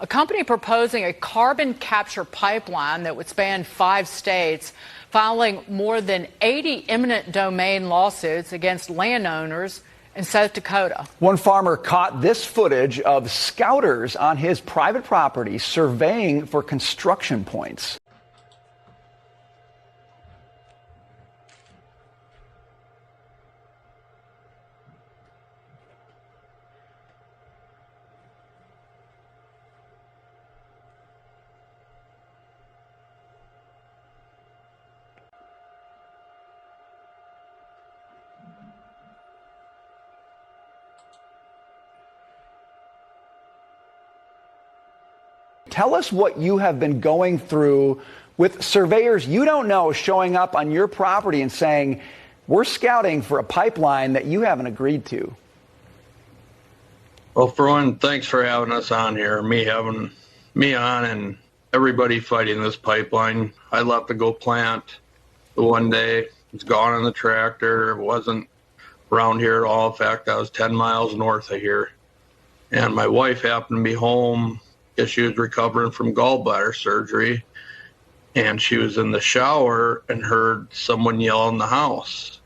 A company proposing a carbon capture pipeline that would span 5 states, filing more than 80 eminent domain lawsuits against landowners in South Dakota. One farmer caught this footage of scouters on his private property surveying for construction points. Tell us what you have been going through with surveyors you don't know showing up on your property and saying, we're scouting for a pipeline that you haven't agreed to. Well, for one, thanks for having us on here, me having me on and everybody fighting this pipeline. I left to go plant the one day. It's gone on the tractor. It wasn't around here at all. In fact, I was 10 miles north of here. And my wife happened to be home. She was recovering from gallbladder surgery, and she was in the shower and heard someone yell in the house.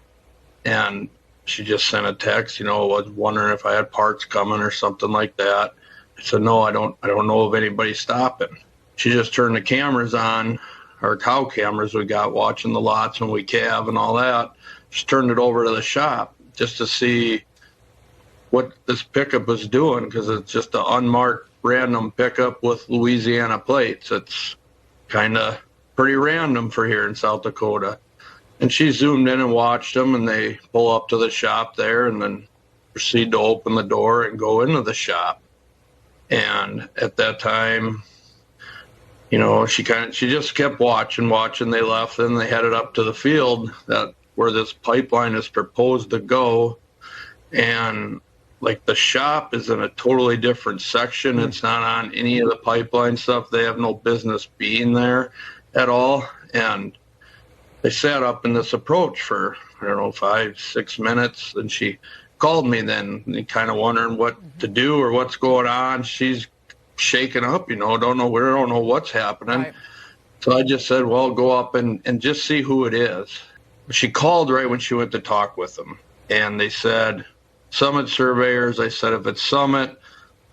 And she just sent a text, was wondering if I had parts coming or something like that. I said, no, I don't know of anybody stopping. She just turned the cameras on, our cow cameras we got watching the lots when we calve and all that. Just turned it over to the shop just to see what this pickup was doing, because it's just an unmarked random pickup with Louisiana plates. It's kind of pretty random for here in South Dakota. And she zoomed in and watched them, and they pull up to the shop there and then proceed to open the door and go into the shop. And at that time, she just kept watching. They left, and they headed up to the field where this pipeline is proposed to go. And like the shop is in a totally different section. It's not on any of the pipeline stuff. They have no business being there at all. And they sat up in this approach for, 5-6 minutes. And she called me then, kind of wondering what to do or what's going on. She's shaken up, we don't know what's happening. Right. So I just said, well, go up and just see who it is. She called right when she went to talk with them. And they said, Summit surveyors. I said, if it's Summit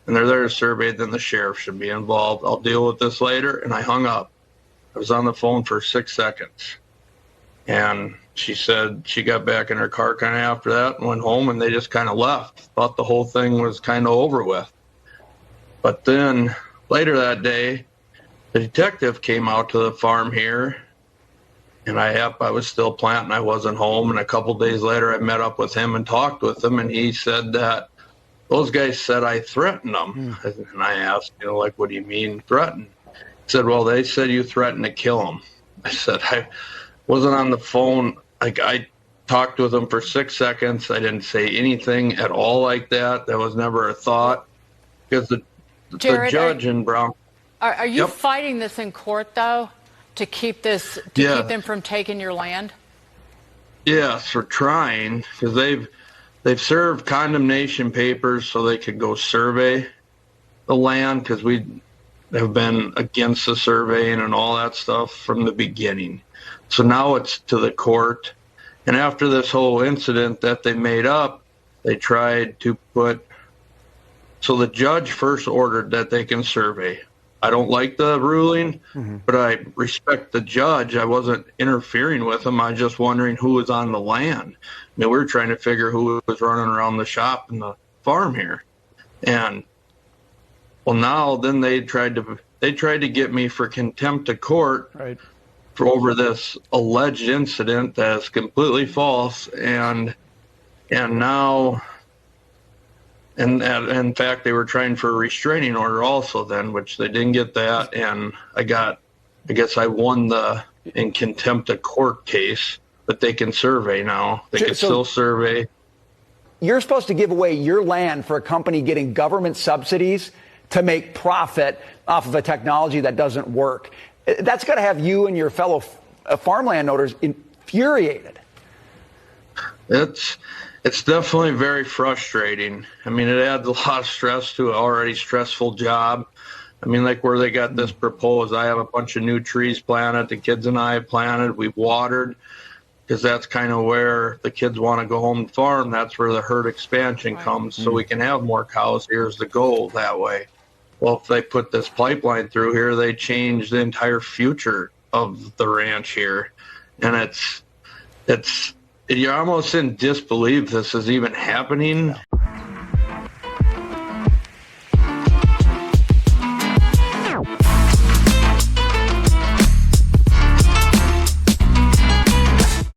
and they're there to survey, then the sheriff should be involved. I'll deal with this later. And I hung up. I was on the phone for 6 seconds. And she said she got back in her car kind of after that and went home, and they just kind of left. Thought the whole thing was kind of over with. But then later that day, the detective came out to the farm here, and I was still planting. I wasn't home. And a couple days later, I met up with him and talked with him. And he said that those guys said I threatened them. And I asked, what do you mean threaten? He said, well, they said you threatened to kill them. I said, I wasn't on the phone. I talked with them for 6 seconds. I didn't say anything at all like that. That was never a thought. Because the judge in Brown. Are you fighting this in court, though? To keep keep them from taking your land? Yes, we're trying, because they've served condemnation papers so they could go survey the land, because we have been against the surveying and all that stuff from the beginning. So now it's to the court. And after this whole incident that they made up, they tried to so the judge first ordered that they can survey. I don't like the ruling, but I respect the judge. I wasn't interfering with him. I was just wondering who was on the land. We were trying to figure who was running around the shop and the farm here. And well, now then they tried to get me for contempt of court for over this alleged incident that is completely false. And now. And in fact, they were trying for a restraining order also then, which they didn't get that. And I guess I won the in contempt of court case, but they can survey now. They can still survey. You're supposed to give away your land for a company getting government subsidies to make profit off of a technology that doesn't work. That's got to have you and your fellow farmland owners infuriated. It's definitely very frustrating. I mean, it adds a lot of stress to an already stressful job. I mean, like where they got this proposed, I have a bunch of new trees planted. The kids and I have planted. We've watered because that's kind of where the kids want to go home and farm. That's where the herd expansion comes, so we can have more cows. Here's the goal that way. Well, if they put this pipeline through here, they change the entire future of the ranch here. And you're almost in disbelief this is even happening.